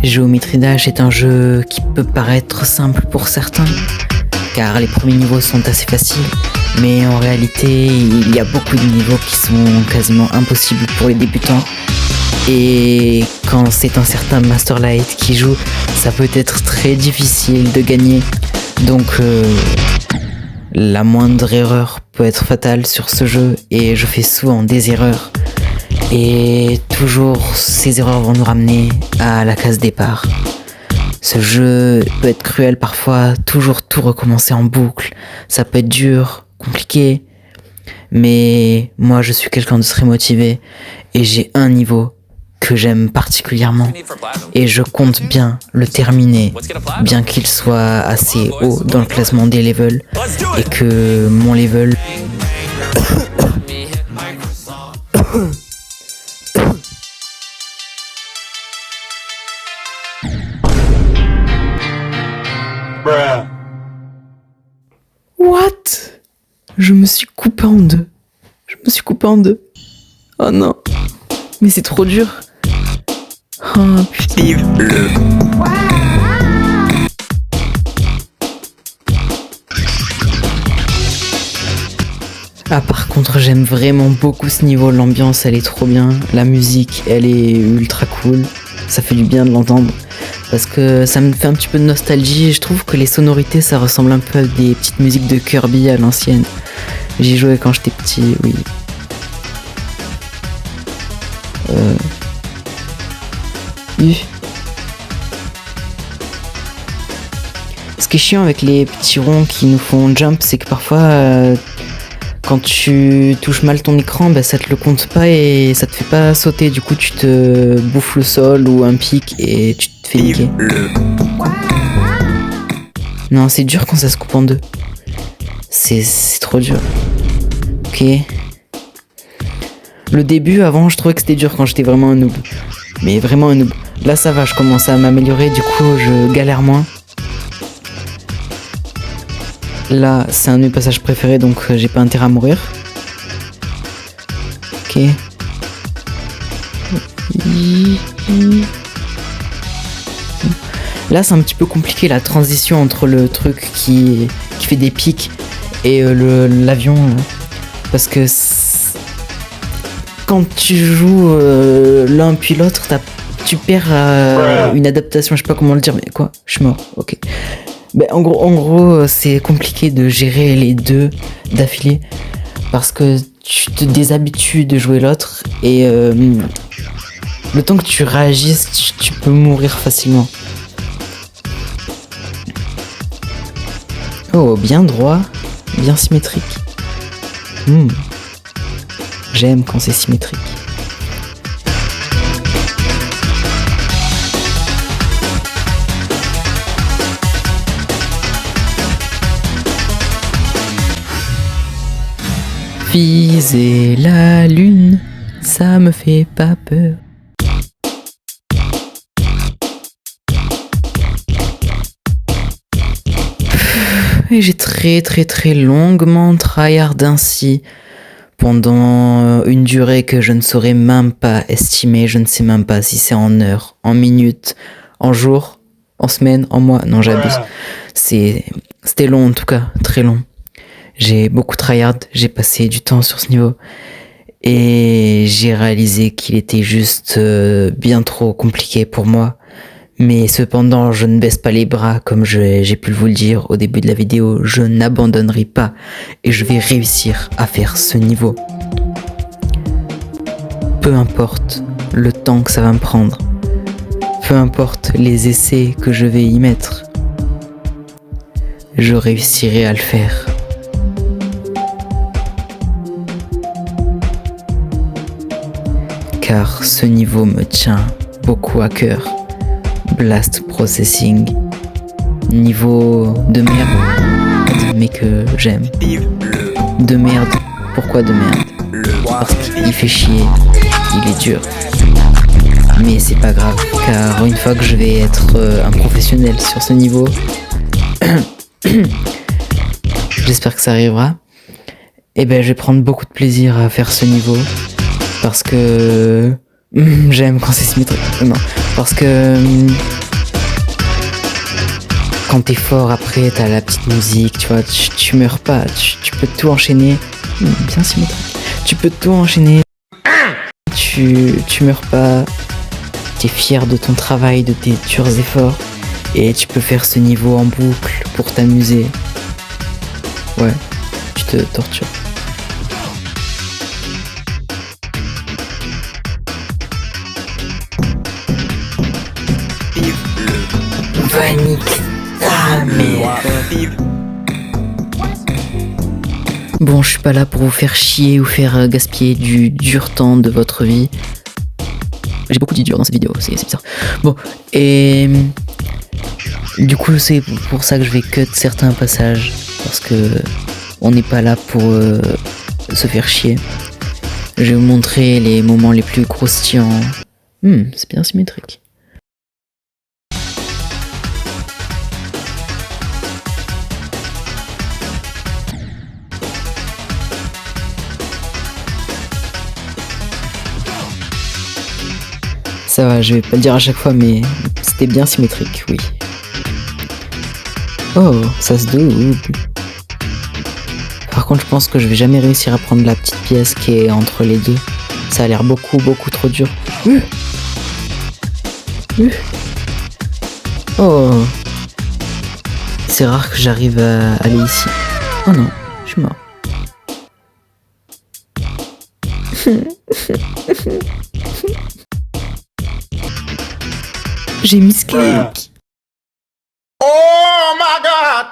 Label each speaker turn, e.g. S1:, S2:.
S1: Geometry Dash est un jeu qui peut paraître simple pour certains, car les premiers niveaux sont assez faciles, mais en réalité, il y a beaucoup de niveaux qui sont quasiment impossibles pour les débutants. Et quand c'est un certain Masterlight qui joue, ça peut être très difficile de gagner. Donc la moindre erreur peut être fatale sur ce jeu, et je fais souvent des erreurs. Et toujours ces erreurs vont nous ramener à la case départ. Ce jeu peut être cruel parfois, toujours tout recommencer en boucle. Ça peut être dur, compliqué, mais moi je suis quelqu'un de très motivé et j'ai un niveau que j'aime particulièrement et je compte bien le terminer, bien qu'il soit assez haut dans le classement des levels et que mon level What? Je me suis coupé en deux. Oh non. Mais c'est trop dur. Oh putain. Ah par contre j'aime vraiment beaucoup ce niveau, l'ambiance elle est trop bien, la musique elle est ultra cool, ça fait du bien de l'entendre. Parce que ça me fait un petit peu de nostalgie et je trouve que les sonorités ça ressemble un peu à des petites musiques de Kirby à l'ancienne. J'y jouais quand j'étais petit, oui. Ce qui est chiant avec les petits ronds qui nous font jump, c'est que parfois quand tu touches mal ton écran, bah, ça te le compte pas et ça te fait pas sauter. Du coup tu te bouffes le sol ou un pic et tu te fais niquer. Non, c'est dur quand ça se coupe en deux. C'est trop dur. Ok. Le début, avant, je trouvais que c'était dur quand j'étais vraiment un noob. Mais vraiment un noob. Là, ça va, je commence à m'améliorer, du coup, je galère moins. Là, c'est un de mes passages préférés, donc j'ai pas intérêt à mourir. Ok. Là, c'est un petit peu compliqué, la transition entre le truc qui fait des pics et l'avion. Parce que quand tu joues l'un puis l'autre, tu perds une adaptation, je sais pas comment le dire, mais quoi, je suis mort, ok. Ben, en gros, c'est compliqué de gérer les deux d'affilée parce que tu te déshabitues de jouer l'autre et le temps que tu réagisses, tu peux mourir facilement. Oh, bien droit, bien symétrique. J'aime quand c'est symétrique. Viser la lune, ça me fait pas peur. Et j'ai très longuement tryhard ainsi pendant une durée que je ne saurais même pas estimer. Je ne sais même pas si c'est en heures, en minutes, en jours, en semaines, en mois. Non, j'abuse. C'était long en tout cas, très long. J'ai beaucoup tryhard, j'ai passé du temps sur ce niveau et j'ai réalisé qu'il était juste bien trop compliqué pour moi. Mais cependant, je ne baisse pas les bras comme j'ai pu vous le dire au début de la vidéo. Je n'abandonnerai pas et je vais réussir à faire ce niveau. Peu importe le temps que ça va me prendre, peu importe les essais que je vais y mettre, je réussirai à le faire. Car ce niveau me tient beaucoup à cœur. Blast Processing, niveau de merde, mais que j'aime. De merde, pourquoi de merde? Parce qu'il fait chier, il est dur. Mais c'est pas grave, car une fois que je vais être un professionnel sur ce niveau, j'espère que ça arrivera, et ben je vais prendre beaucoup de plaisir à faire ce niveau, parce que j'aime quand c'est symétrique. Non. Parce que quand t'es fort, après t'as la petite musique, tu vois, tu meurs pas, tu peux tout enchaîner. Bien symétrique. Tu peux tout enchaîner. Tu meurs pas. T'es fier de ton travail, de tes durs efforts. Et tu peux faire ce niveau en boucle pour t'amuser. Ouais, tu te tortures. Va niquer ta mère. Bon, je suis pas là pour vous faire chier ou faire gaspiller du dur temps de votre vie. J'ai beaucoup dit dur dans cette vidéo, c'est bizarre. Bon, et du coup, c'est pour ça que je vais cut certains passages. Parce que on n'est pas là pour se faire chier. Je vais vous montrer les moments les plus croustillants. C'est bien symétrique. Ça va, je vais pas le dire à chaque fois, mais c'était bien symétrique, oui. Oh, ça se double. Par contre, je pense que je vais jamais réussir à prendre la petite pièce qui est entre les deux. Ça a l'air beaucoup trop dur. Oh. C'est rare que j'arrive à aller ici. Oh non, je suis mort. J'ai mis clic.
S2: Oh my God!